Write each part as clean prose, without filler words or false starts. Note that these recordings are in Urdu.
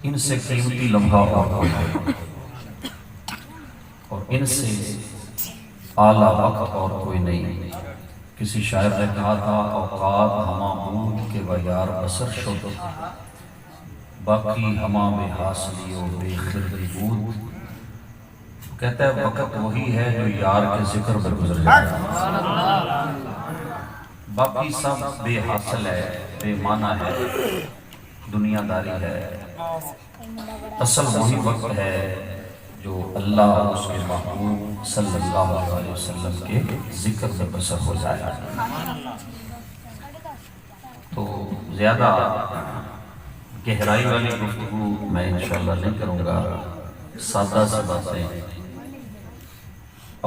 ان سے قیمتی لمحہ اور کوئی نہیں، اور ان سے اعلیٰ وقت اور کوئی نہیں۔ کسی شاعر نے کہا تھا اوقات ہما بود کے بیار بسر شد، باقی ہما بے حاصلی و بے خردی بود۔ کہتا ہے وقت وہی ہے جو یار کے ذکر پر گزر جائے، باقی سب بے حاصل ہے، بے معنی ہے، دنیا داری ہے۔ اصل وہی وقت ہے جو اللہ اور اس کے محبوب صلی اللہ علیہ وسلم کے ذکر میں بسر ہو جائے۔ تو زیادہ گہرائی والی گفتگو میں انشاءاللہ نہیں کروں گا، سادہ سی باتیں،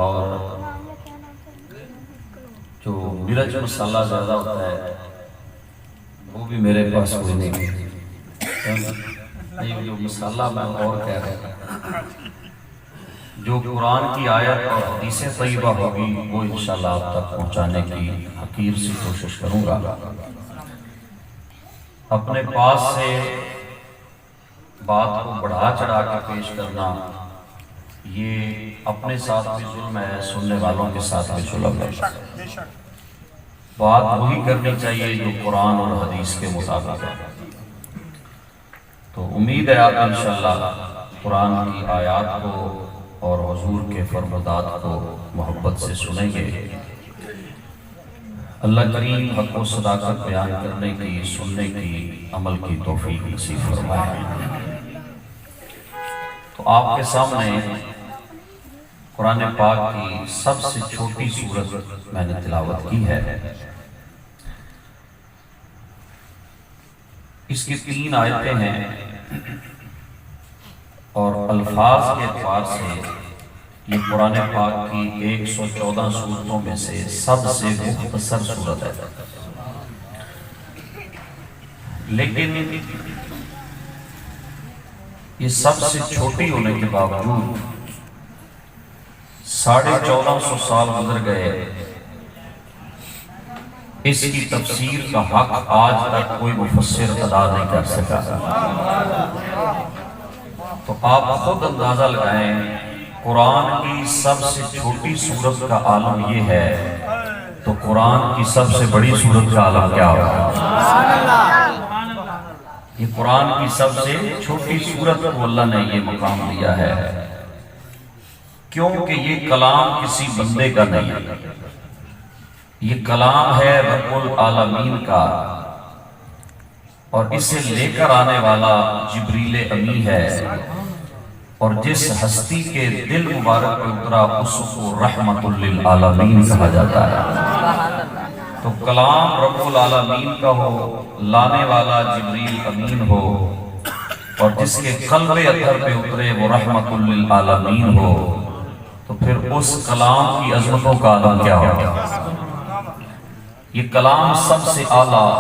اور جو مرچ مسالہ زیادہ ہوتا ہے وہ بھی میرے پاس کوئی نہیں، جو مسالہ میں اور کہہ رہا ہوں، جو قرآن کی آیت اور حدیث طیبہ ہوگی وہ انشاءاللہ آپ تک پہنچانے کی حقیر سی کوشش کروں گا۔ اپنے پاس سے بات کو بڑھا چڑھا کے پیش کرنا یہ اپنے ساتھ بھی ظلم ہے، سننے والوں کے ساتھ بھی ظلم ہے۔ بات وہی کرنی چاہیے جو قرآن اور حدیث کے مطابق ہے۔ تو امید ہے آپ انشاءاللہ قرآن کی آیات کو اور حضور کے فرمودات کو محبت سے سنیں گے۔ اللہ کریم حق و صداقت بیان کرنے کی، سننے کی، عمل کی توفیق نصیب فرمائے۔ تو آپ کے سامنے قرآن پاک کی سب سے چھوٹی سورت میں نے تلاوت کی ہے۔ اس کی 3 آیتیں ہیں اور الفاظ کے اعتبار سے یہ قرآن پاک کی 114 سورتوں میں سے سب سے مختصر سورت ہے، لیکن یہ سب سے چھوٹی ہونے کے باوجود 1450 سال گزر گئے، اس کی تفسیر کا حق آج تک کوئی مفسر ادا نہیں کر سکا۔ تو آپ خود اندازہ لگائیں قرآن کی سب سے چھوٹی سورت کا عالم یہ ہے، تو قرآن کی سب سے بڑی سورت کا عالم کیا ہوگا؟ یہ قرآن کی سب سے چھوٹی سورت کو اللہ نے یہ مقام دیا ہے، کیونکہ یہ کلام کسی بندے کا نہیں ہے، یہ کلام ہے رب العالمین کا، اور اسے لے کر آنے والا جبریل امی ہے، اور جس ہستی کے دل مبارک پر اترا اس کو رحمت للعالمین کہا جاتا ہے۔ تو کلام رب العالمین کا ہو، لانے والا جبریل امین ہو، اور جس کے قلب اطہر پہ اترے وہ رحمت للعالمین ہو، تو پھر اس کلام کی عظمتوں کا عالم کیا ہوگا؟ یہ کلام سب سے اعلیٰ،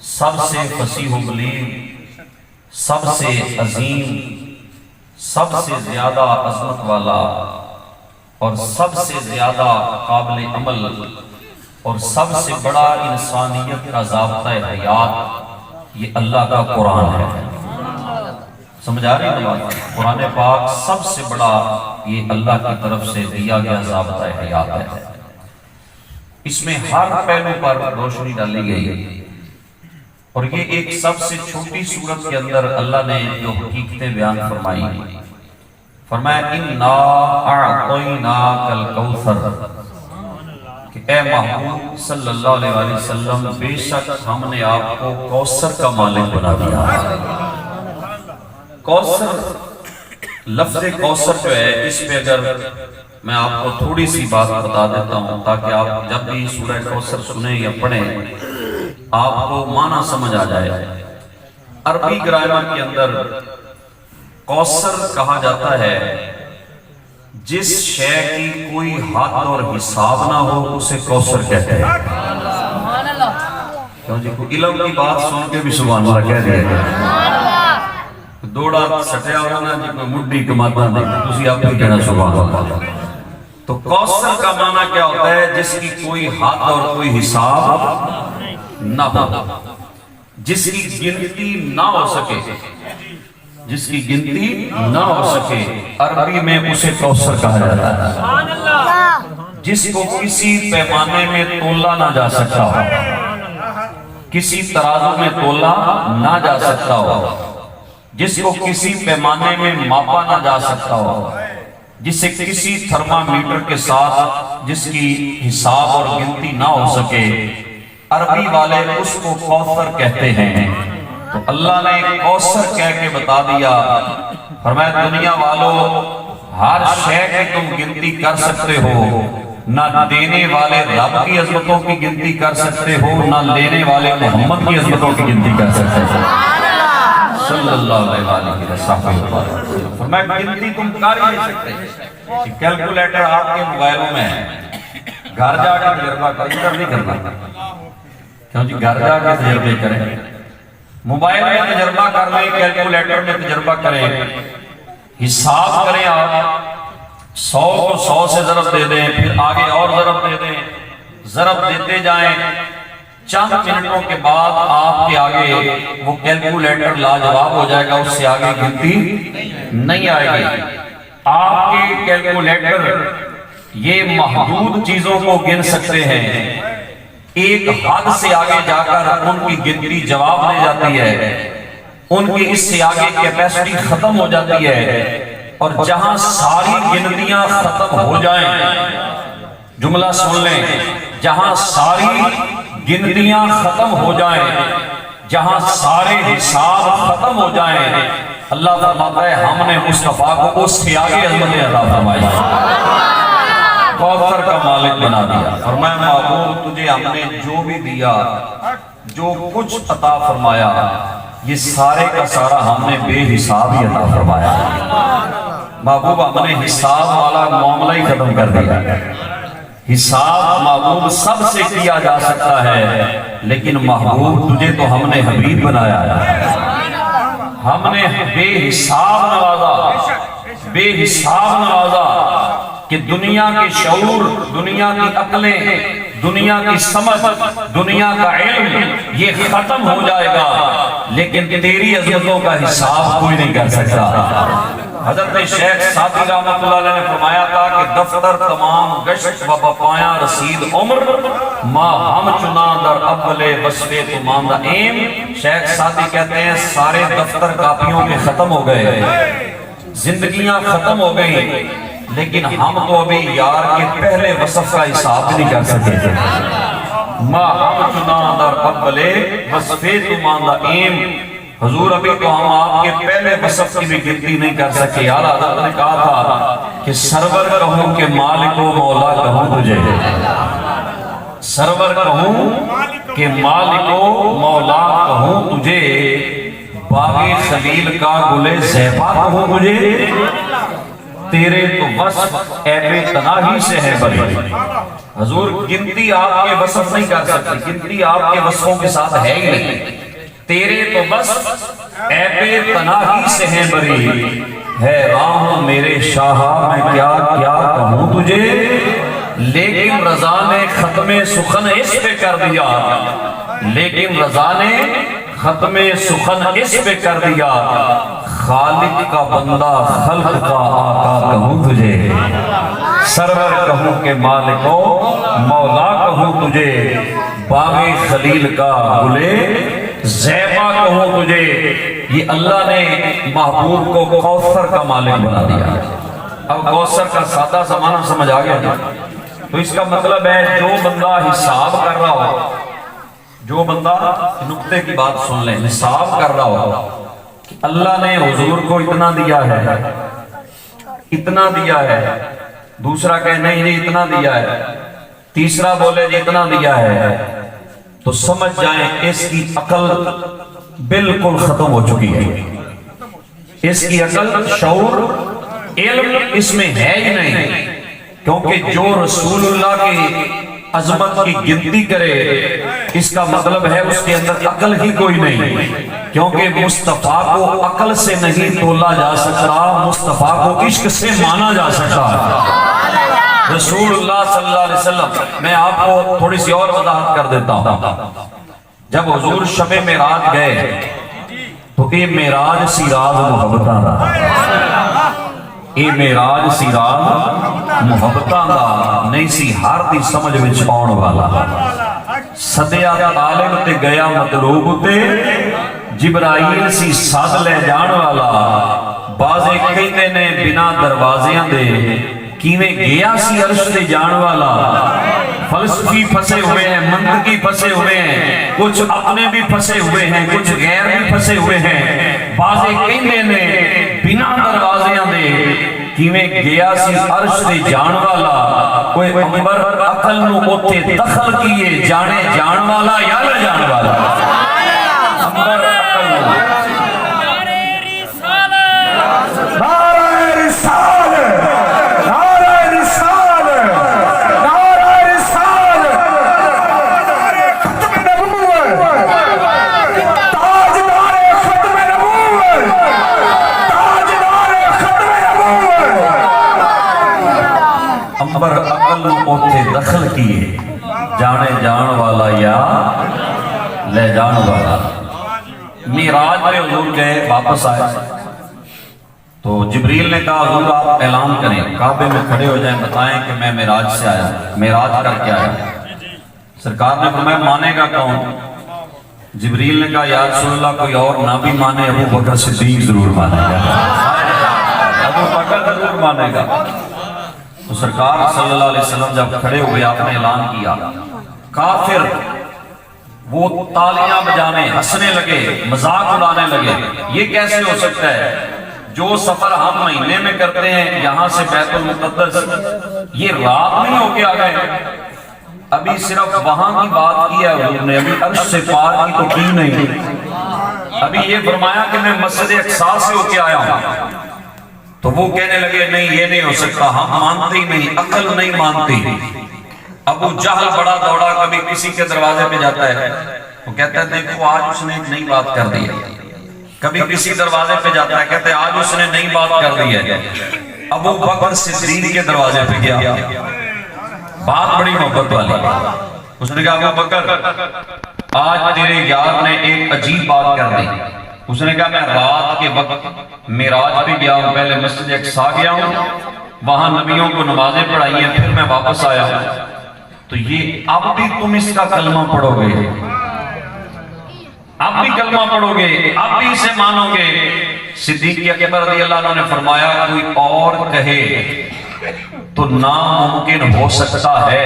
سب سے فصیح و بلیغ، سب سے عظیم، سب سے زیادہ عظمت والا، اور سب سے زیادہ قابل عمل، اور سب سے بڑا انسانیت کا ضابطہ حیات یہ اللہ کا قرآن ہے۔ سمجھ آ رہی ہے بات؟ قرآن پاک سب سے بڑا یہ اللہ کی طرف سے دیا گیا ضابطہ حیات ہے۔ اس میں ہر پہلو پر روشنی ڈالی گئی، اور یہ ایک سب سے چھوٹی سورت کے اندر اللہ نے جو حقیقتیں بیان فرمائی، فرمایا اِنَّا أَعْطَيْنَاكَ الْكَوْثَرَ، کہ اے محبوب صلی اللہ علیہ وسلم بے شک ہم نے آپ کو کوثر کا مالک بنا دیا۔ کوثر، لفظ کوثر جو ہے، اس پہ اگر میں آپ کو تھوڑی سی بات بتا دیتا ہوں تاکہ آپ جب بھی سورہ کوثر سنیں یا پڑھیں آپ کو معنی سمجھ آ جائے۔ عربی گرامر کے اندر کوثر کہا جاتا ہے جس شے کی کوئی حد اور حساب نہ ہو اسے کوثر کہتے ہیں۔ کیوں جی کوئی علم کی بات سن کے بھی سبحان اللہ کہہ دیا گیا، دوڑا سٹیا ہونا جی کوئی مڈی کماتا نہیں، تسی آپ بھی کہنا سبحان اللہ۔ تو کوثر کا معنی کیا ہوتا ہے؟ جس کی کوئی حد اور کوئی حساب نہ ہو، جس کی گنتی نہ ہو سکے، جس کی گنتی نہ ہو سکے، عربی میں اسے کوثر کہا جاتا ہے، جس کو کسی پیمانے میں تولا نہ جا سکتا ہو، کسی ترازو میں تولا نہ جا سکتا ہو، جس کو کسی پیمانے میں ماپا نہ جا سکتا ہو، جسے کسی تھرمامیٹر کے ساتھ جس کی حساب اور گنتی نہ ہو سکے، عربی والے اس کو کوثر کہتے ہیں۔ تو اللہ نے کوثر کہہ کے بتا دیا، فرمایا دنیا والوں ہر شے کی تم گنتی کر سکتے ہو، نہ دینے والے رب کی عظمتوں کی گنتی کر سکتے ہو، نہ لینے والے محمد کی عظمتوں کی گنتی کر سکتے ہو صلی اللہ علیہ وسلم۔ فرمایا گنتی تم کر ہی نہیں سکتے۔ کیلکولیٹر آپ کے موبائلوں میں ہے، گھر جا کے تجربہ کریں، ادھر نہیں کرنا، کیوں جی گھر جا کے تجربے کریں، موبائل میں تجربہ کر لیں، کیلکولیٹر میں تجربہ کریں، حساب کریں، آپ 100 کو 100 سے ضرب دے دیں، پھر آگے اور ضرب دے دیں، ضرب دیتے جائیں، چند منٹوں کے بعد آپ کے آگے وہ کیلکولیٹر لاجواب ہو جائے گا، اس سے آگے گنتی نہیں آئے گی۔ آپ کے کیلکولیٹر یہ محدود چیزوں کو گن سکتے ہیں، ایک حد سے آگے جا کر ان کی گنتی جواب لے جاتی ہے، ان کی اس سے آگے کیپیسٹی ختم ہو جاتی ہے، اور جہاں ساری گنتیاں ختم ہو جائیں، جملہ سن لیں، جہاں ساری گنتیاں ختم ہو جائیں، جہاں سارے حساب ختم ہو جائیں، اللہ فرماتا ہے ہم نے مصطفیٰ کو اس سے آگے عظمت عطا فرمائی، کوثر کا مالک بنا دیا۔ فرمایا محبوب تجھے ہم نے جو بھی دیا، جو کچھ عطا فرمایا، یہ سارے کا سارا ہم نے بے حساب ہی عطا فرمایا۔ محبوب ہم نے حساب والا معاملہ ہی ختم کر دیا۔ حساب محبوب سب سے کیا جا سکتا ہے، لیکن محبوب تجھے تو ہم نے حبیب بنایا ہے، ہم نے بے حساب نوازا، بے حساب نوازا کہ دنیا کے شعور، دنیا کی عقلیں، دنیا کی سمجھ، دنیا کا علم یہ ختم ہو جائے گا، لیکن تیری عظمتوں کا حساب کوئی نہیں کر سکتا۔ حضرت شیخ سعدی رحمۃ اللہ علیہ نے فرمایا تھا کہ دفتر تمام گشت و بپایا رسید عمر، ما ہم چنا در اول وصفے تمام دا ایم۔ شیخ سعدی کہتے ہیں سارے دفتر کاپیوں کے ختم ہو گئے، زندگیاں ختم ہو گئی، لیکن ہم تو ابھی یار کے پہلے وصف کا حساب نہیں کر سکے تھے۔ ما ہم چنا در اول وصفے تمام دا ایم، حضور ابھی تو ہم آپ کے پہلے وصف کی بھی گنتی نہیں کر سکے۔ یار حضرت نے کہا تھا کہ سرور کہوں کہ مالک و مولا کہوں تجھے، سرور کہوں کہ مالک و مولا کہوں تجھے، باغ خلیل کا گلے زیبا کہوں تجھے، تیرے تو وصف عیب تناہی سے ہے بڑی۔ حضور گنتی آپ کے وصف نہیں کر سکتی، گنتی آپ کے وصفوں کے ساتھ ہے ہی نہیں، تیرے تو بس عیب تناہی سے ہے بری، حیران ہوں میرے شاہ میں کیا کیا کہوں تجھے، لیکن رضا نے ختم سخن اس پہ کر دیا، لیکن رضا نے ختم سخن اس پہ کر دیا، خالق کا بندہ خلق کا آقا کہوں تجھے، سرور کہوں کہ مالک و مولا کہوں تجھے، باغ خلیل کا گلے زیبا کہوں تجھے۔ یہ اللہ نے محبوب کو کوثر کا مالک بنا دیا۔ اب کوثر کا سادہ زمانہ سمجھ آ گیا، تو اس کا مطلب ہے جو بندہ حساب کر رہا ہو، جو بندہ نقطے کی بات سن لیں، حساب کر رہا ہو کہ اللہ نے حضور کو اتنا دیا ہے، اتنا دیا ہے، دوسرا کہے نہیں جی اتنا دیا ہے، تیسرا بولے جی اتنا دیا ہے، تو سمجھ جائیں اس کی عقل بالکل ختم ہو چکی ہے، اس کی عقل، شعور، علم اس میں ہے ہی نہیں، کیونکہ جو رسول اللہ کی عظمت کی گنتی کرے اس کا مطلب ہے اس کے اندر عقل ہی کوئی نہیں، کیونکہ مصطفیٰ کو عقل سے نہیں تولا جا سکتا، مصطفیٰ کو عشق سے مانا جا سکتا ہے۔ رسول اللہ صلی اللہ علیہ وسلم، میں آپ کو تھوڑی سی اور وضاحت کر دیتا ہوں، جب حضور شب معراج گئے تو اے معراج سی راز محبتاں دا، اے معراج سی راز محبتاں دا نہیں سی ہر دی سمجھ وچ آن والا۔ سدیا طالب تے گیا مطلوب تے، جبرائیل سی سد لے جان والا۔ بازے کہندے نے بنا دروازیاں دے کیویں گیا سی عرش تے جان والا۔ فلسفی پھنسے ہوئے ہیں، منطقی پھنسے ہوئے ہیں، کچھ اپنے بھی پھنسے ہوئے ہیں، کچھ غیر بھی پھنسے ہوئے ہیں۔ بازے کہندے نے بنا دروازیاں دے کیویں گیا سی عرش تے جان والا۔ کوئی عمر عقل نو اوتھے دخل کیے، جانے جان والا یا نہ جان والا؟ عمر عقل نو دخل کیے، جانے جان والا یا لے جان والا۔ معراج میں حضور گئے، واپس آئے تو جبریل نے کہا حضور آپ اعلان کریں، کعبے میں کھڑے ہو جائیں، بتائیں کہ میں معراج سے آیا، معراج کر کے آیا۔ سرکار نے فرمایا مانے گا کون؟ جبریل نے کہا یا رسول اللہ کوئی اور نہ بھی مانے، ابو بکر صدیق ضرور مانے گا، ابو بکر ضرور مانے گا۔ تو سرکار صلی اللہ علیہ وسلم جب کھڑے ہوئے آپ نے اعلان کیا، کافر وہ تالیاں بجانے، ہنسنے لگے، مذاق اڑانے لگے۔ یہ کیسے ہو سکتا ہے؟ جو سفر ہم مہینے میں کرتے ہیں یہاں سے بیت المقدس، یہ رات میں ہو کے آ گئے، ابھی صرف وہاں کی بات کی ہے حضور نے، ابھی عرش سے پار کی تو کی نہیں۔ ابھی یہ فرمایا کہ میں مسجد اقصی سے ہو کے آیا ہوں۔ تو وہ کہنے لگے نہیں یہ نہیں ہو سکتا، ہم مانتے ہی نہیں، عقل نہیں مانتی۔ ابو جہل بڑا دوڑا، کبھی کسی کے دروازے پہ جاتا ہے وہ کہتا ہے دیکھو آج اس نے ایک نئی بات کر دی ہے، کبھی کسی دروازے پہ جاتا ہے کہتے ہیں آج اس نے نئی بات کر دی ہے۔ ابو بکر صدیق کے دروازے پہ گیا، بات بڑی محبت والی، اس نے کہا ابو بکر آج تیرے یار نے ایک عجیب بات کر دی۔ اس نے کہا میں رات کے وقت معراج پہ گیا ہوں، پہلے مسجد اقصی گیا ہوں، وہاں نبیوں کو نمازیں پڑھائی ہیں، پھر میں واپس آیا ہوں۔ تو یہ اب بھی تم اس کا کلمہ پڑھو گے، اب بھی کلمہ پڑھو گے، اب بھی اسے مانو گے؟ صدیق اکبر رضی اللہ عنہ نے فرمایا کوئی اور کہے تو ناممکن ہو سکتا ہے،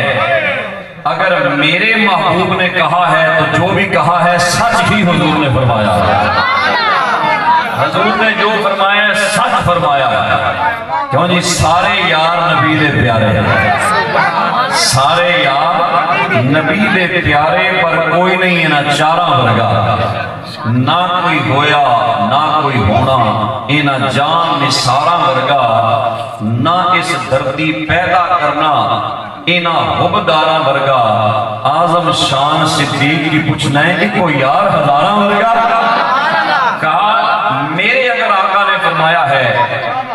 اگر میرے محبوب نے کہا ہے تو جو بھی کہا ہے سچ ہی حضور نے فرمایا، حضور نے جو فرمایا ہے سچ فرمایا ہے۔ کیوں جی سارے یار نبی دے پیارے ہیں، سارے یار نبی دے پیارے، پر کوئی نہیں ہے نہ چارہ ورگا، نہ کوئی ہویا نہ کوئی ہونا، نہ جان نثارہ ورگا، نہ اس دھرتی پیدا کرنا اینا حبدارہ ورگا۔ آزم شان صدیق کی پوچھنا ہے کہ کوئی یار ہزارہ ورگا؟ کہا میرے اگر آقا نے فرمایا ہے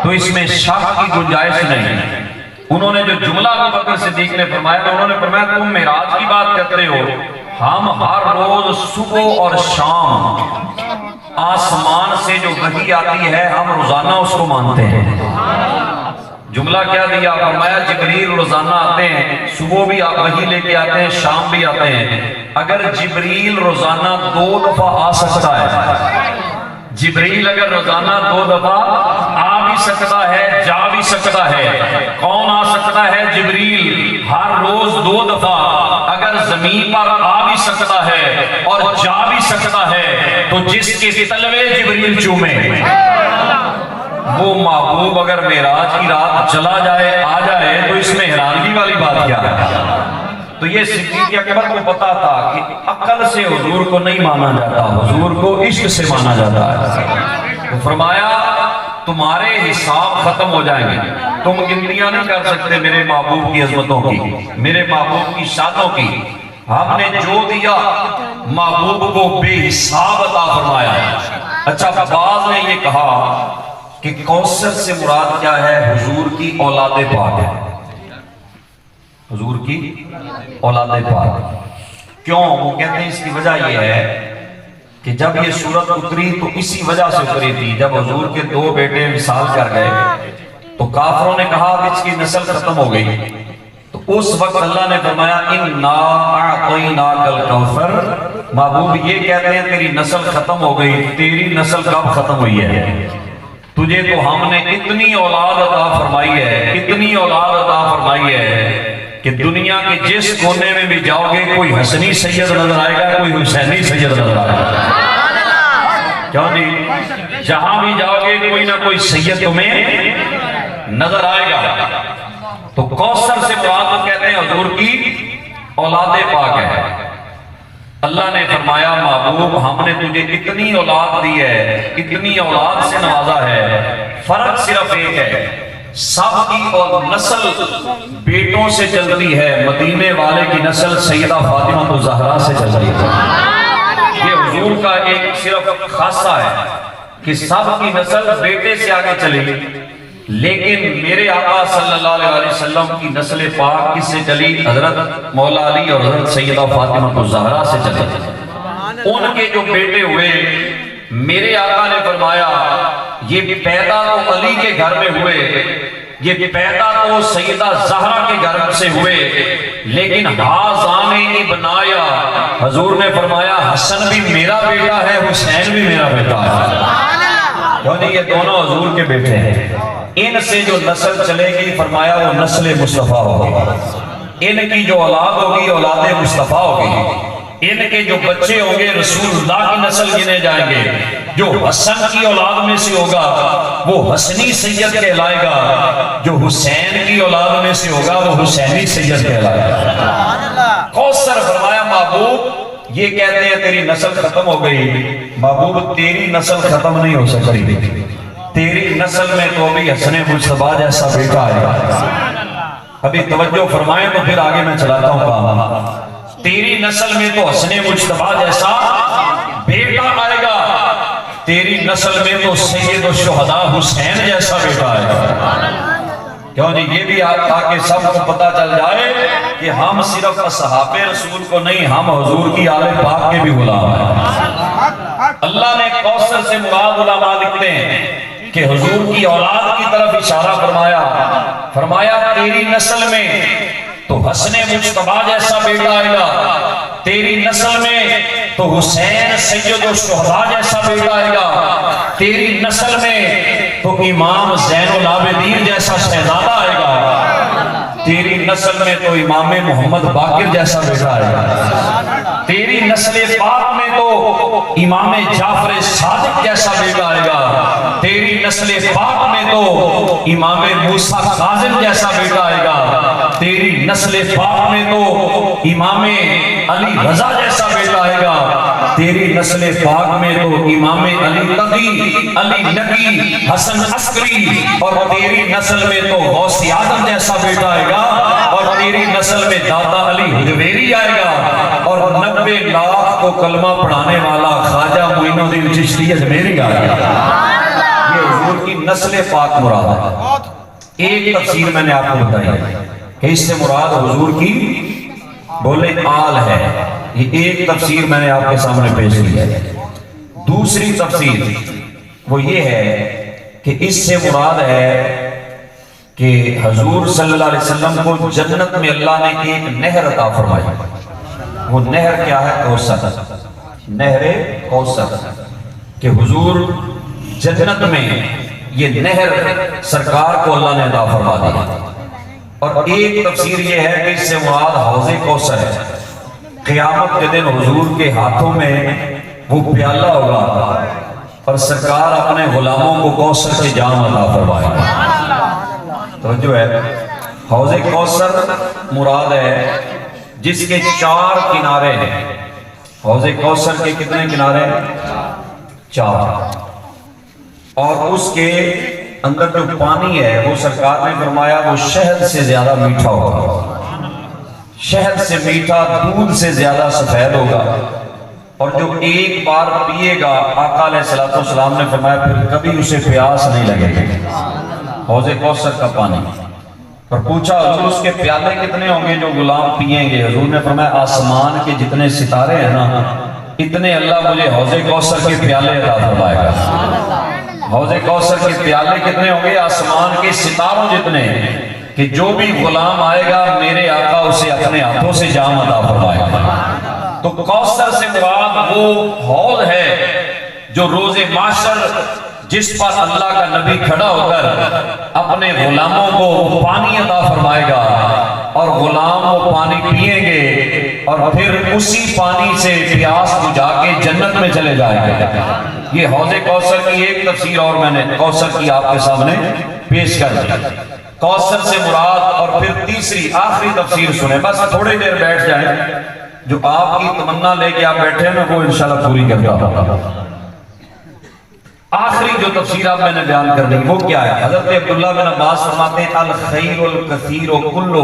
تو اس میں شک کی گنجائش نہیں۔ انہوں نے جو جملہ ابو بکر صدیق نے فرمایا تو انہوں نے فرمایا تم معراج کی بات کرتے ہو، ہم ہر روز صبح اور شام آسمان سے جو وحی آتی ہے ہم روزانہ اس کو مانتے ہیں۔ جملہ کیا دیا؟ فرمایا جبریل روزانہ آتے ہیں، صبح بھی وحی لے کے آتے ہیں، شام بھی آتے ہیں۔ اگر جبریل روزانہ 2 دفعہ آ سکتا ہے، جبریل اگر روزانہ 2 دفعہ آ بھی سکتا ہے، جا بھی سکتا ہے، کون آ سکتا ہے؟ جبریل ہر روز 2 دفعہ اگر زمین پر آ بھی سکتا ہے اور جا بھی سکتا ہے، تو جس کے تلوے جبریل چومے وہ محبوب اگر معراج کی رات چلا جائے آ جائے تو اس میں حیرانگی والی بات کیا ہے؟ تو یہ صدیق اکبر کو پتا تھا کہ عقل سے حضور کو نہیں مانا جاتا، حضور کو عشق سے مانا جاتا ہے۔ تو فرمایا تمہارے حساب ختم ہو جائیں گے، تم گنتیاں نہیں کر سکتے میرے محبوب کی عظمتوں کی، میرے محبوب کی شانوں کی۔ ہم نے جو دیا محبوب کو بے حساب عطا فرمایا۔ اچھا بعض نے یہ کہا کہ کوثر سے مراد کیا ہے؟ حضور کی اولاد پاک ہے، حضور کی اولاد پاک۔ کیوں؟ وہ کہتے ہیں اس کی وجہ یہ ہے کہ جب یہ سورت اتری تو اسی وجہ سے اتری تھی، جب حضور کے 2 بیٹے وصال کر گئے تو کافروں نے کہا کہ اس کی نسل ختم ہو گئی، تو اس وقت اللہ نے فرمایا اِنَّا أَعْطَيْنَاكَ الْكَوْثَرَ، محبوب یہ کہتے ہیں تیری نسل ختم ہو گئی، تیری نسل کب ختم ہوئی ہے؟ تجھے تو ہم نے اتنی اولاد عطا فرمائی ہے، اتنی اولاد عطا فرمائی ہے کہ دنیا کے جس کونے میں بھی جاؤ گے کوئی حسنی سید نظر آئے گا، کوئی حسینی سید نظر آئے گا۔ کیوں جی؟ جہاں بھی جاؤ گے کوئی نہ کوئی سید تمہیں نظر آئے گا۔ تو کوثر سے مراد کو کہتے ہیں حضور کی اولاد پاک ہے۔ اللہ نے فرمایا محبوب ہم نے تجھے اتنی اولاد دی ہے، اتنی اولاد سے نوازا ہے، فرق صرف ایک ہے، سب کی اور نسل بیٹوں سے چلتی ہے، مدینے والے کی نسل سیدہ فاطمہ الزہرا سے چلتی ہے۔ یہ حضور کا ایک صرف خاصہ ہے کہ سب کی نسل بیٹے سے آگے چلی، لیکن میرے آقا صلی اللہ علیہ وسلم کی نسل پاک کس سے چلی؟ حضرت مولا علی اور حضرت سیدہ فاطمہ الزہرا سے چلی۔ ان کے جو بیٹے ہوئے میرے آقا نے فرمایا یہ پیدا تو علی کے گھر میں ہوئے، یہ پیدا تو سیدہ زہرا کے گھر سے ہوئے، لیکن حازان ابنایا، حضور نے فرمایا حسن بھی میرا بیٹا ہے، حسین بھی میرا بیٹا ہے۔ یعنی یہ دونوں حضور کے بیٹے ہیں، ان سے جو نسل چلے گی فرمایا وہ نسل مصطفیٰ ہوگی، ان کی جو اولاد ہوگی اولاد مصطفیٰ ہوگی، ان کے جو بچے ہوں گے رسول اللہ کی نسل گنے جائیں گے، جو حسن کی اولاد میں سے ہوگا وہ حسنی سید کہلائے گا، جو حسین کی اولاد میں سے ہوگا وہ حسینی سید کہلائے گا۔ کوثر فرمایا محبوب یہ کہتے ہیں تیری نسل ختم ہو گئی، محبوب تیری نسل ختم نہیں ہو سکتی، تیری نسل میں تو ابھی حسن مجتبیٰ جیسا بیٹا آئے گا۔ ابھی توجہ فرمائیں تو پھر آگے میں چلاتا ہوں کام۔ تیری نسل میں تو حسن مجتبیٰ جیسا بیٹا آئے گا، تیری نسل میں تو سید الشہداء حسین جیسا بیٹا آئے گا۔ کیوں جی؟ یہ بھی آکے سب کو پتا چل جائے کہ ہم صرف اصحاب رسول کو نہیں، ہم حضور کی آل پاک کے بھی غلام ہیں۔ اللہ نے کوثر سے مراد علماء لکھتے ہیں کہ حضور کی اولاد کی طرف اشارہ فرمایا تیری نسل میں تو حسن مجتبیٰ جیسا بیٹا آئے گا، تیری نسل میں تو حسین سید الشہداء جیسا بیٹا آئے گا، تیری نسل میں تو امام زین العابدین جیسا شہزادہ آئے گا، تیری نسل میں تو امام محمد باقر جیسا بیٹا آئے گا، تیری نسل پاک میں تو امام جعفر صادق جیسا بیٹا آئے گا، تیری نسل پاک میں تو امام موسیٰ کاظم جیسا بیٹا آئے گا، تیری نسل پاک میں تو امام علی رضا جیسا بیٹا آئے گا، تیری نسل پاک میں تو امام علی تقی، علی نقی، حسن عسکری، اور تیری نسل میں تو غوث اعظم جیسا بیٹا آئے گا، اور تیری نسل میں دادا علی حجویری آئے گا، اور 90 لاکھ کو کلمہ پڑھانے والا خواجہ معین الدین چشتی اجمیری آئے گا۔ یہ حضور کی نسل پاک مراد ہے۔ ایک تفسیر میں نے آپ کو بتائی ہے کہ اس سے مراد حضور کی بولے آل ہے، یہ ایک تفسیر میں نے آپ کے سامنے پیش کی ہے۔ دوسری تفسیر وہ یہ ہے کہ اس سے مراد ہے کہ حضور صلی اللہ علیہ وسلم کو جنت میں اللہ نے ایک نہر عطا فرمائی، وہ نہر کیا ہے؟ کوثر، نہر کوثر، کہ حضور جنت میں یہ نہر سرکار کو اللہ نے عطا فرما دی۔ اور ایک تفسیر یہ ہے کہ اس سے مراد حوض کوثر ہے، قیامت کے دن حضور کے ہاتھوں میں وہ پیالہ ہوگا اور سرکار اپنے غلاموں کو کوثر کے جام عطا فرمائے گا۔ توجہ ہے، حوض کوثر مراد ہے جس کے 4 کنارے ہیں۔ حوض کوثر کے کتنے کنارے ہیں؟ 4، اور اس کے اندر جو پانی ہے وہ سرکار نے فرمایا وہ شہد سے زیادہ میٹھا ہوگا، شہد سے میٹھا، دودھ سے زیادہ سفید ہوگا، اور جو ایک بار پیے گا آقا علیہ السلام نے فرمایا پھر کبھی اسے پیاس نہیں لگے گی۔ حوض کوثر کا پانی، اور پوچھا حضور اس کے پیالے کتنے ہوں گے جو غلام پیئیں گے؟ حضور نے فرمایا آسمان کے جتنے ستارے ہیں نا اتنے اللہ مجھے حوض کوثر کے پیالے عطا فرمائے گا۔ حوض کوثر کے پیالے کتنے ہوں گے؟ آسمان کے ستاروں جتنے، کہ جو بھی غلام آئے گا میرے آقا اسے اپنے ہاتھوں سے جام عطا فرمائے گا۔ تو کوثر سے مراد وہ حوض ہے جو روز محشر جس پر اللہ کا نبی کھڑا ہو کر اپنے غلاموں کو پانی عطا فرمائے گا، اور غلام وہ پانی پیئیں گے اور پھر اسی پانی سے پیاس بجھا کے جنت میں چلے جائیں گے۔ یہ حوض کوثر کی ایک تفسیر اور میں نے کوثر کی آپ کے سامنے پیش کر دی۔ کوثر سے مراد، اور پھر تیسری آخری تفسیر سنیں، بس تھوڑی دیر بیٹھ جائیں، جو آپ کی تمنا لے کے آپ بیٹھے ہیں نا وہ انشاءاللہ پوری کرتا ہوں۔ آخری جو تفسیر آپ میں نے بیان کر دی وہ کیا ہے؟ حضرت عبداللہ بن عباس فرماتے ہیں الخیر الکثیر کلہ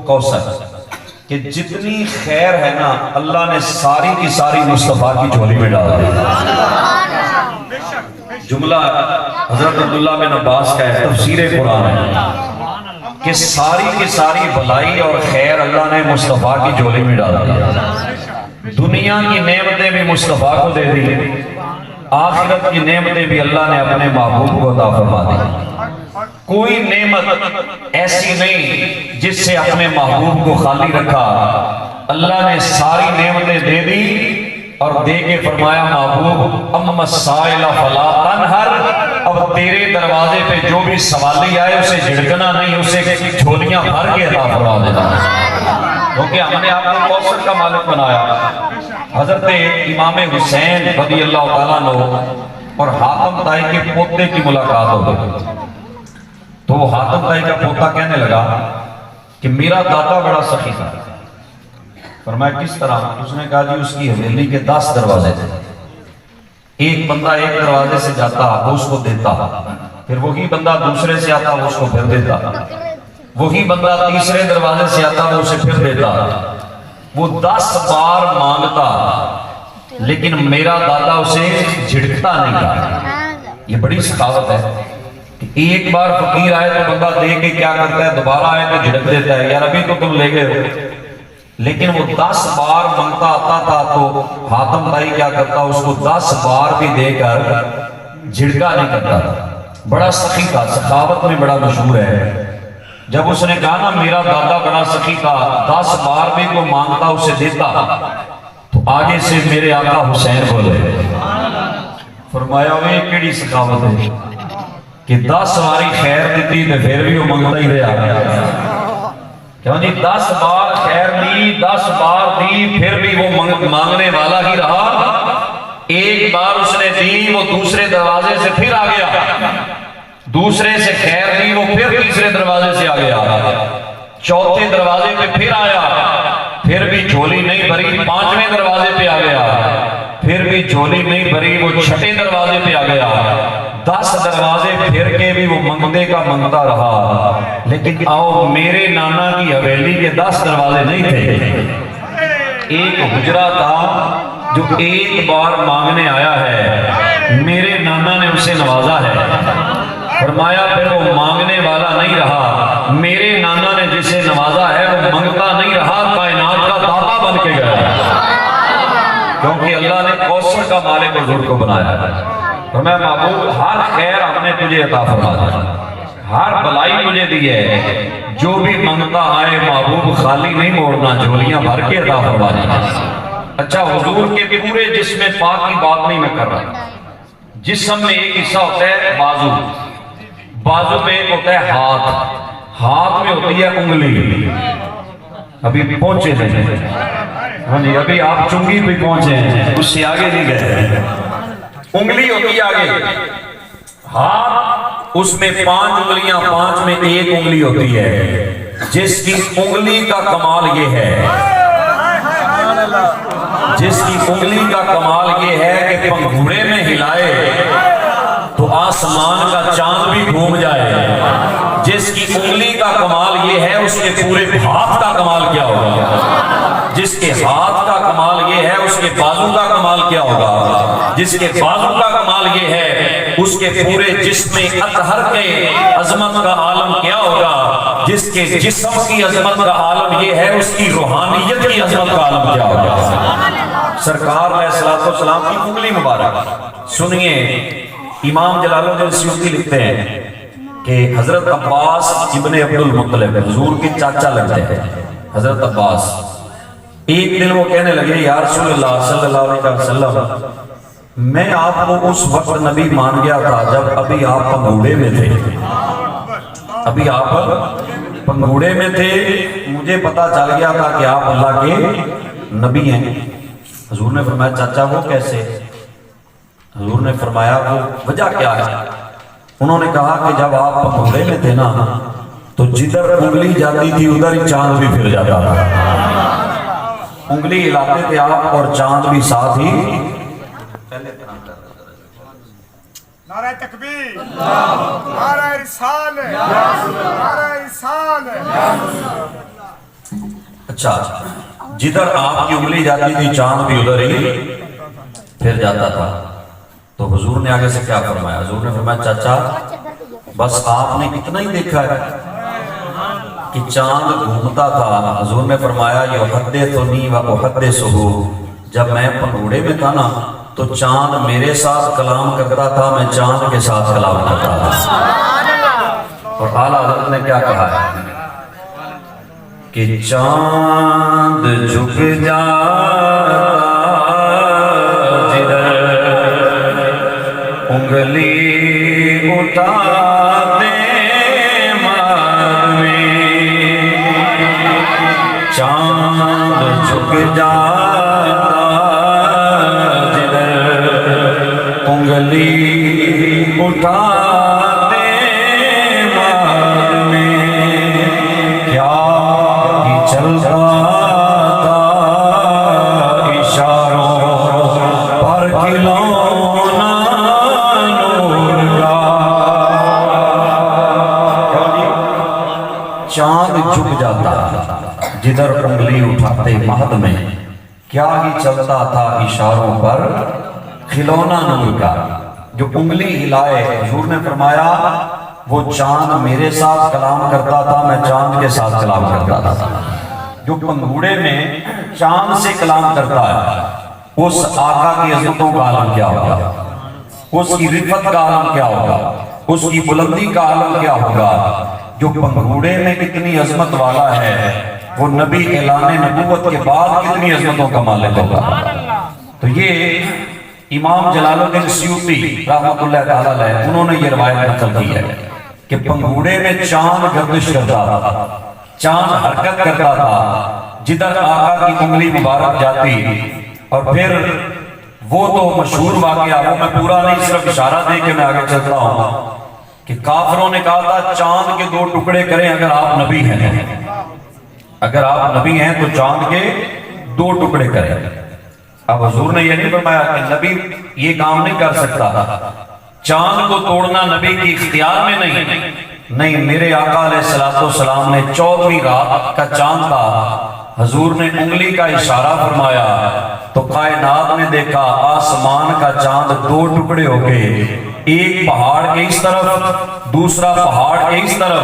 کوثر، کہ جتنی خیر ہے نا اللہ نے ساری کی ساری مصطفیٰ کی جھولی میں ڈال دی۔ جملہ حضرت عبداللہ بن عباس کا ہے، تفسیر قرآن ہے، کہ ساری کی ساری بھلائی اور خیر اللہ نے مصطفیٰ کی جھولی میں ڈال دی۔ دنیا کی نعمتیں بھی مصطفیٰ کو دے دی، آخرت کی نعمتیں بھی اللہ نے اپنے محبوب کو عطا فرما دی۔ کوئی نعمت ایسی نہیں جس سے اپنے محبوب کو خالی رکھا، اللہ نے ساری نعمتیں دے دی اور دے کے فرمایا محبوب اما السائل فلا تنہر، اب تیرے دروازے پہ جو بھی سوالی آئے اسے جھڑکنا نہیں، اسے جھولیاں بھر کے عطا فرما دینا، کیونکہ ہم نے آپ کو کوثر کا مالک بنایا۔ حضرت امام حسین رضی اللہ تعالیٰ عنہ اور حاتم طائی کے پوتے کی ملاقات ہو گئی، تو وہ حاتم طائی کا پوتا کہنے لگا کہ میرا دادا بڑا سخی تھا۔ فرمایا کس طرح؟ اس نے کہا جی اس کی حویلی کے 10 دروازے تھے، ایک بندہ ایک دروازے سے جاتا وہ اس کو دیتا، پھر وہی بندہ دوسرے سے آتا وہ اس کو پھر دیتا، وہی بندہ تیسرے دروازے سے آتا وہ اسے پھر دیتا، وہ 10 بار مانگتا لیکن میرا دادا اسے جھڑکتا نہیں تھا۔ یہ بڑی سخاوت ہے کہ ایک بار فقیر آئے تو بندہ دے کے کیا کرتا ہے، دوبارہ آئے تو جھڑک دیتا ہے، یار ابھی تو تم لے گئے ہو، لیکن وہ 10 بار مانگتا آتا تھا تو حاتم بھائی کیا کرتا، اس کو 10 بار بھی دے کر جھڑکا نہیں کرتا تھا۔ بڑا سخی تھا، سخاوت میں بڑا مشہور ہے۔ جب اس نے کہا نا میرا دادا بڑا سخی تھا، 10 بار بھی کو مانگتا اسے دیتا، تو آگے سے میرے آقا حسین بولے، فرمایا وہ کیڑی سخاوت ہے کہ 10 باری خیر دیتی تو پھر بھی وہ مانگتا ہی رہا، کیوں جی 10 بار خیر دی، 10 بار دی، پھر بھی وہ مانگنے والا ہی رہا۔ ایک بار اس نے دی، وہ دوسرے دروازے سے پھر آ گیا، دوسرے سے خیر دی، وہ پھر تیسرے دروازے سے آ گیا، چوتھے دروازے پہ پھر آیا، پھر بھی جھولی نہیں بھری، 5ویں دروازے پہ آ گیا، پھر بھی جھولی نہیں بھری، وہ 6ٹھے دروازے پہ آ گیا، 10 دروازے پھر کے بھی وہ منگتے کا منگتا رہا۔ لیکن آؤ میرے نانا کی حویلی کے 10 دروازے نہیں تھے، ایک حجرہ تھا جو ایک بار مانگنے آیا ہے، میرے نانا نے اسے نوازا ہے۔ فرمایا پھر وہ مانگنے والا نہیں رہا، میرے نانا نے جسے نوازا ہے وہ منگتا نہیں رہا، کائنات کا داتا بن کے گیا، کیونکہ اللہ نے کوثر کا مالک حضور کو بنایا ہے۔ فرمایا محبوب ہر خیر ہم نے تجھے عطا فرما دی، ہر بھلائی تجھے دی ہے، جو بھی منگتا آئے محبوب خالی نہیں موڑنا، جھولیاں بھر کے عطا فرما دی۔ اچھا حضور کے پورے جسم پاک کی بات نہیں میں کر رہا، جسم میں ایک حصہ ہوتا ہے بازو، بازو میں ایک ہوتا ہے ہاتھ، ہاتھ میں ہوتی ہے انگلی، ابھی پہنچے نہیں، ہاں جی ابھی آپ چنگی بھی پہنچے ہیں، اس سے آگے نہیں گئے، انگلی ہوتی ہے آگے، ہاتھ اس میں 5 انگلیاں، 5 میں ایک انگلی ہوتی ہے، جس کی انگلی کا کمال یہ ہے، جس کی انگلی کا کمال یہ ہے کہ پنگھوڑے میں ہلائے تو آسمان کا چاند بھی گھوم جائے، جس کی انگلی کا کمال یہ ہے اس کے پورے ہاتھ کا کمال کیا ہوگا، جس کے ہاتھ کا کمال یہ ہے اس کے بازو کا کمال کیا ہوگا، جس کے بازو کا کمال یہ ہے اس کے پورے جسم اطہر کے عظمت کا عالم کیا ہوگا، جس کے جسم کی عظمت کا عالم یہ ہے اس کی روحانیت کی عظمت کا عالم کیا ہوگا۔ سرکار علیہ السلام کی انگلی مبارک. سنیے امام جلال الدین سیوطی لکھتے ہیں کہ حضرت عباس ابن عبد المطلب حضور کے چاچا لگتے ہیں. حضرت عباس ایک دن وہ کہنے لگے یا رسول اللہ صلی اللہ علیہ وسلم میں آپ کو اس وقت نبی مان گیا تھا جب ابھی آپ پنگوڑے میں تھے. ابھی آپ پنگوڑے میں تھے مجھے پتا چل گیا تھا کہ آپ اللہ کے نبی ہیں. حضور نے فرمایا چاچا وہ کیسے؟ حضور نے فرمایا وہ وجہ کیا ہے؟ انہوں نے کہا کہ جب آپ پنگوڑے میں تھے نا تو جدھر انگلی جاتی تھی ادھر ہی چاند بھی پھر جاتا تھا. انگلی ہلاتے تھے آپ اور چاند بھی ساتھ ہی. نعرہ تکبیر، نعرہ رسالت، نعرہ رسالت. اچھا جدھر آپ کی انگلی جاتی تھی چاند بھی ادھر ہی پھر جاتا تھا. تو حضور نے آگے سے کیا فرمایا؟ حضور نے فرمایا چاچا بس آپ نے اتنا ہی دیکھا ہے کہ چاند گھومتا تھا. حضور نے فرمایا یحدثنی و احدثہ جب میں پنگوڑے میں تھا نا تو چاند میرے ساتھ کلام کرتا تھا میں چاند کے ساتھ کلام کرتا تھا. اور اعلیٰ حضرت نے کیا کہا ہے کہ چاند جھک جاتا جدھر انگلی اٹھاتے مار میں. چاند جھک جاتا انگلی اٹھاتے مار میں کیا ہی چلتا تھا اشاروں پر کھلونا نور کا. چاند جھک جاتا جدھر انگلی اٹھاتے مہد میں کیا ہی چلتا تھا اشاروں پر کھلونا نور کا. جو انگلی ہلائے حضور نے فرمایا وہ چاند میرے ساتھ کلام کرتا تھا میں چاند کے ساتھ کلام کرتا تھا. جو پنگوڑے میں چاند سے کلام کرتا ہے اس آقا کی عظمتوں کا عالم کیا ہوگا, اس کی رفت کا عالم کیا ہوگا, اس کی بلندی کا عالم کیا ہوگا. جو پنگوڑے میں کتنی عظمت والا ہے وہ نبی اعلان نبوت کے بعد کتنی عظمتوں کا مالک ہوگا. تو یہ امام جلال الدین سیوطی رحمۃ اللہ تعالیٰ علیہ انہوں نے یہ روایت نقل کی ہے کہ پنگوڑے میں چاند گردش کرتا تھا, چاند حرکت کرتا تھا جدھر آقا کی انگلی مبارک جاتی. اور پھر وہ تو مشہور واقعہ وہ میں پورا نہیں صرف اشارہ دے کے میں آگے چلتا ہوں کہ کافروں نے کہا تھا چاند کے 2 ٹکڑے کریں اگر آپ نبی ہیں, اگر آپ نبی ہیں تو چاند کے 2 ٹکڑے کریں. اب حضور نے یہ نہیں فرمایا کہ نبی یہ کام نہیں کر سکتا, چاند کو توڑنا نبی کی اختیار میں نہیں. میرے آقا علیہ السلام نے 14ویں رات کا چاند تھا, حضور نے انگلی کا اشارہ فرمایا تو کائنات نے دیکھا آسمان کا چاند 2 ٹکڑے ہو گئے, ایک پہاڑ کے اس طرف دوسرا پہاڑ کے اس طرف.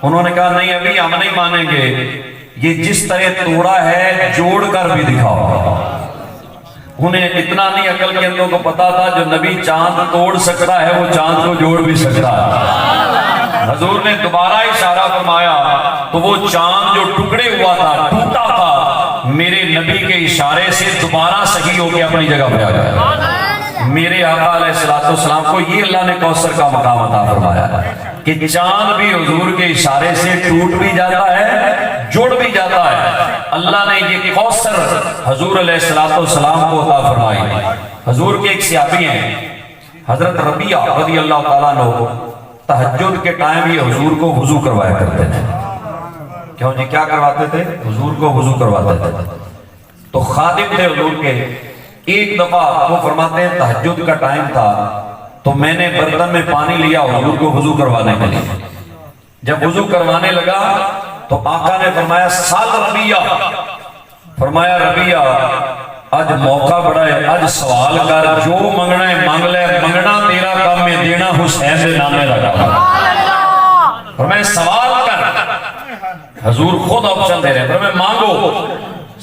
انہوں نے کہا نہیں ابھی ہم نہیں مانیں گے, یہ جس طرح توڑا ہے جوڑ کر بھی دکھاؤ. انہیں اتنا نہیں عقل کے اندوں کو پتا تھا جو نبی چاند توڑ سکتا ہے وہ چاند کو جوڑ بھی سکتا ہے. حضور نے دوبارہ اشارہ فرمایا تو وہ چاند جو ٹکڑے ہوا تھا ٹوٹا تھا میرے نبی کے اشارے سے دوبارہ صحیح ہو کے اپنی جگہ پہ آ گیا. میرے آقا علیہ السلام کو یہ اللہ نے کوثر کا مقام عطا فرمایا کہ چاند بھی حضور کے اشارے سے ٹوٹ بھی جاتا ہے جڑ بھی جاتا ہے. اللہ نے یہ کوثر حضور علیہ السلام کو عطا فرمائی. حضور کے ایک صحابی ہیں حضرت ربیعہ رضی اللہ تعالیٰ عنہ, تہجد کے ٹائم یہ حضور کو وضو کروایا کرتے تھے. کیوں جی کیا کرواتے تھے؟ حضور کو وضو کرواتے تھے. تو خادم تھے حضور کے. ایک دفعہ وہ فرماتے ہیں تہجد کا ٹائم تھا تو میں نے برتن میں پانی لیا حضور کو وضو کروانے کے لیے. جب وضو کروانے لگا تو آقا نے فرمایا سال ربیعہ, فرمایا ربیعہ آج موقع بڑا ہے, آج سوال کر جو منگنا ہے مانگ لے, منگنا تیرا کام میں دینا حسین دے نامے لگا. فرمایا سوال کر, حضور خود آپشن دے رہے ہیں, فرمایا مانگو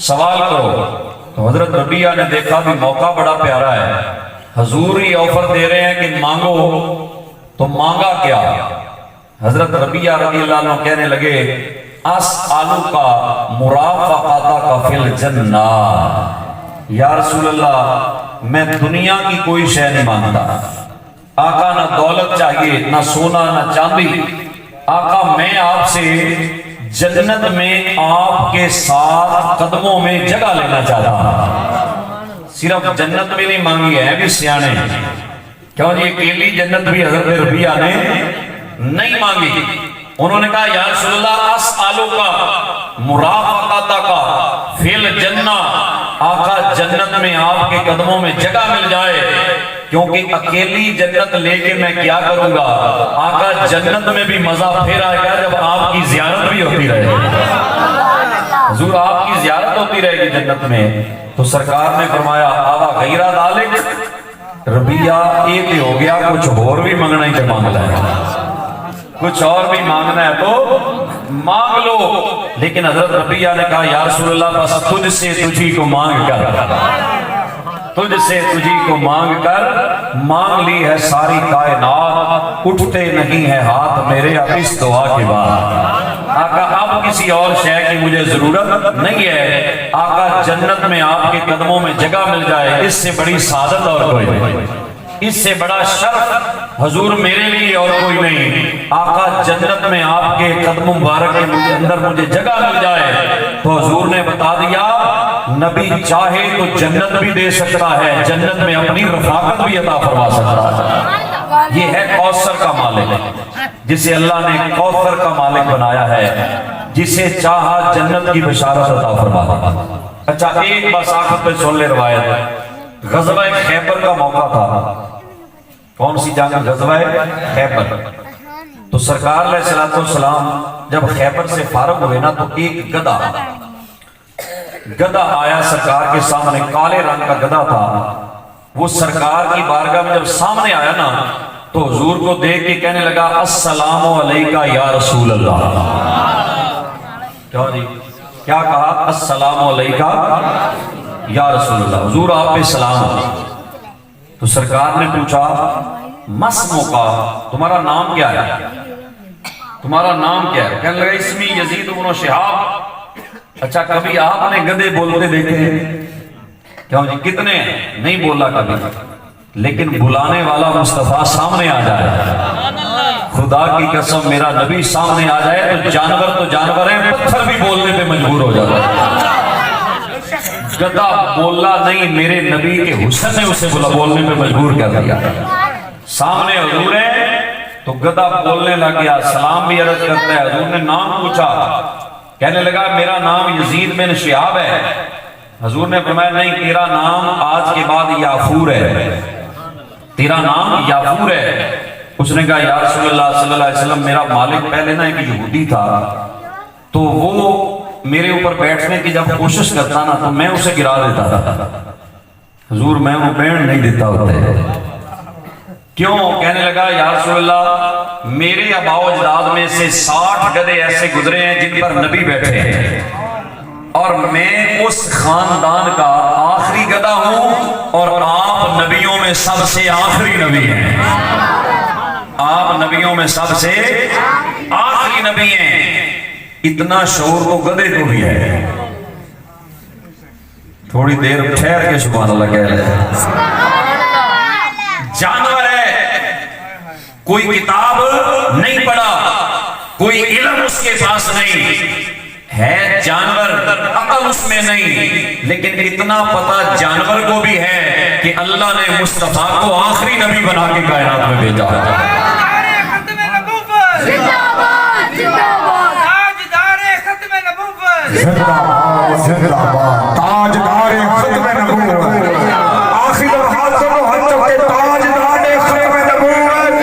سوال کرو. تو حضرت ربیہ نے دیکھا بھی موقع بڑا پیارا ہے، حضور ہی آفر دے رہے ہیں کہ مانگو، تو مانگا کیا؟ حضرت ربیہ رضی اللہ عنہ کہنے لگے اسألک مرافقتک فی الجنہ، یا رسول اللہ میں دنیا کی کوئی شے نہیں مانگتا، آقا نہ دولت چاہیے، نہ سونا نہ چاندی، آقا میں آپ سے جنت میں آپ کے ساتھ قدموں میں جگہ لینا چاہتا ہوں۔ صرف جنت میں نہیں مانگی ہے بھی سیانے، کیوں جی اکیلی جنت بھی حضرت ربیہ نے نہیں مانگی۔ انہوں نے کہا یا رسول اللہ اسألک مرافقتک فی الجنہ، آقا جنت میں آپ کے قدموں میں جگہ مل جائے، کیونکہ اکیلی جنت لے کے میں کیا کروں گا، آقا جنت میں بھی مزہ پھر آئے گا جب آپ کی زیارت بھی ہوتی رہے گی، حضور آپ کی زیارت ہوتی رہے گی جنت میں۔ تو سرکار نے فرمایا آوا غیرہ ذالک، ربیہ ایک ہی ہو گیا، کچھ اور بھی مانگنا ہی تو مانگنا ہے، کچھ اور بھی مانگنا ہے تو مانگ لو۔ لیکن حضرت ربیہ نے کہا یا رسول اللہ بس تجھ سے تجھی کو مانگ کر، تجھ سے تجھی کو مانگ کر، مانگ لی ہے ساری کائنات، اٹھتے نہیں ہے ہاتھ میرے اب اس دعا کے بعد۔ آقا اب کسی اور شے کی مجھے ضرورت نہیں ہے، آقا جنت میں آپ کے قدموں میں جگہ مل جائے، اس سے بڑی سعادت اور کوئی نہیں، اس سے بڑا شرف حضور میرے لیے اور کوئی نہیں۔ آقا جنت میں آپ کے قدم مبارک کے اندر مجھے جگہ مل جائے، تو حضور نے بتا دیا نبی چاہے تو جنت بھی دے سکتا ہے، جنت میں اپنی رفاقت بھی عطا فرما سکتا ہے۔ یہ ہے کوثر کا مالک، جسے اللہ نے کوثر کا مالک بنایا ہے، جسے چاہا جنت کی بشارت عطا فرما دیا۔ اچھا ایک بس آخر پہ سن لے روایت، غزوہ خیبر کا موقع تھا۔ کون سی جنگ؟ غزوہ خیبر۔ تو سرکار علیہ السلام جب خیبر سے فارغ ہوئے نا تو ایک گدھا آیا سرکار کے سامنے، کالے رنگ کا گدھا تھا۔ وہ سرکار کی بارگاہ میں جب سامنے آیا نا تو حضور کو دیکھ کے کہنے لگا السلام علیکہ یا رسول اللہ۔ کیوں جی کیا کہا؟ السلام علیکہ یا رسول اللہ، حضور آپ پہ سلام ہو۔ تو سرکار نے پوچھا مسمو کا، تمہارا نام کیا ہے؟ تمہارا نام کیا ہے؟ کہنے لگا اسمی یزید بن شہاب۔ اچھا کبھی آپ نے گدھے بولتے دیکھے ہیں؟ کیوں جی کتنے ہیں؟ نہیں بولا کبھی، لیکن بلانے والا مصطفیٰ سامنے آ جائے، خدا کی قسم میرا نبی سامنے آ جائے تو جانور ہیں، پتھر بھی بولنے پہ مجبور ہو جاتا ہے۔ گدھا بولا نہیں، میرے نبی کے حسن نے اسے بولنے پہ مجبور کر دیا۔ سامنے حضور ہے تو گدھا بولنے لگ گیا، سلام بھی عرض کرتا ہے۔ حضور نے نام پوچھا، کہنے لگا میرا نام یزید بن شہاب ہے۔ حضور نے فرمایا نہیں، تیرا نام آج کے بعد یافور ہے، تیرا نام یافور ہے۔ اس نے کہا یا رسول اللہ صلی اللہ علیہ وسلم میرا مالک پہلے نا ایک یہودی تھا، تو وہ میرے اوپر بیٹھنے کی جب کوشش کرتا نا تو میں اسے گرا دیتا تھا۔ حضور میں وہ بیٹھ نہیں دیتا ہوتے، کیوں؟ کہنے لگا یا رسول اللہ میرے آباء و اجداد میں سے 60 گدھے ایسے گزرے ہیں جن پر نبی بیٹھے ہیں، اور میں اس خاندان کا آخری گدھا ہوں، اور آپ نبیوں میں سب سے آخری نبی ہیں، آپ نبیوں میں سب سے آخری نبی ہیں۔ اتنا شعور تو گدھے کو بھی ہے۔ تھوڑی دیر ٹھہر کے سبحان اللہ کہہ رہے، جانور ہے، کوئی کتاب نہیں پڑھا، کوئی علم اس کے پاس نہیں ہے، جانور عقل اس میں نہیں، لیکن اتنا پتہ جانور کو بھی ہے کہ اللہ نے مصطفیٰ کو آخری نبی بنا کے کائنات میں بھیجا ہے۔ تاجدار ختم نبوت، آخر اور حاضر و حجت کے تاجدار ختم نبوت،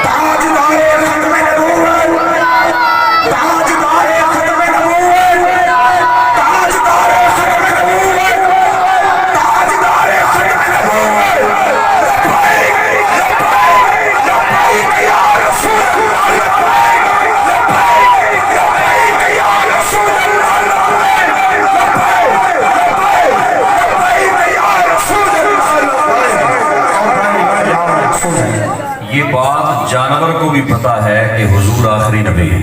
تاجدار ختم نبوت، تاجدار ختم نبوت، تاجدار ختم نبوت، تاجدار ختم نبوت۔ لبیک یا رسول اللہ، لبیک یا رسول اللہ، بعد جانور کو بھی پتا ہے کہ حضور آخری نبی ہے.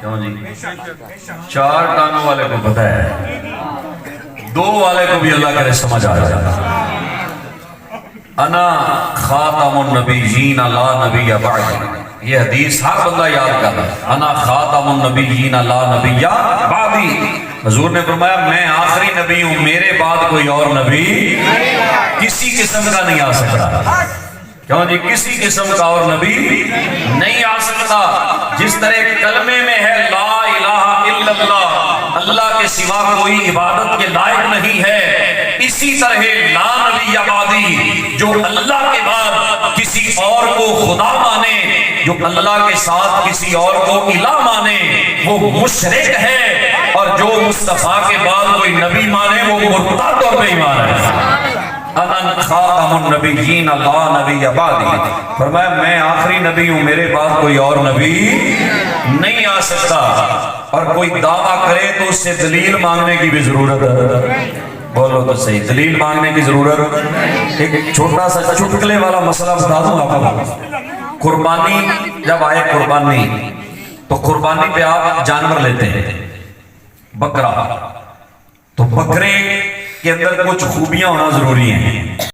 کیوں جی؟ 4 ٹانگوں والے کو پتا ہے, 2 والے کو بھی اللہ کرے سمجھ آ جائے. انا خاتم النبیین لا نبی بعدی, یہ حدیث ہر بندہ یاد کرتا ہے. انا خاتم النبیین لا نبی بعدی. حضور نے فرمایا میں آخری نبی ہوں, میرے بعد کوئی اور نبی کسی قسم کا نہیں آ سکتا. کیوں جی؟ کسی قسم کا اور نبی نہیں آ سکتا. جس طرح کلمے میں ہے لا الہ الا اللہ, اللہ کے سوا کوئی عبادت کے لائق نہیں ہے, اسی طرح لا نبی بعدی, جو اللہ کے بعد کسی اور کو خدا مانے, جو اللہ کے ساتھ کسی اور کو الہ مانے, وہ مشرک ہے. اور جو مصطفیٰ کے بعد کوئی نبی مانے وہ مرتد اور بے ایمان ہے. انا خاتم النبیین لا نبی بعدی, فرمایا میں آخری نبی ہوں, میرے بعد کوئی اور نبی نہیں آ سکتا. اور کوئی دعویٰ کرے تو اس سے دلیل مانگنے کی بھی ضرورت ہے. بولو تو صحیح, دلیل مانگنے کی ضرورت. ایک چھوٹا سا چٹکلے والا مسئلہ بتا دوں آپ کو. قربانی جب آئے قربانی, تو قربانی پہ آپ جانور لیتے ہیں, بکرا, تو بکرے کے اندر کچھ خوبیاں ہونا ضروری ہیں.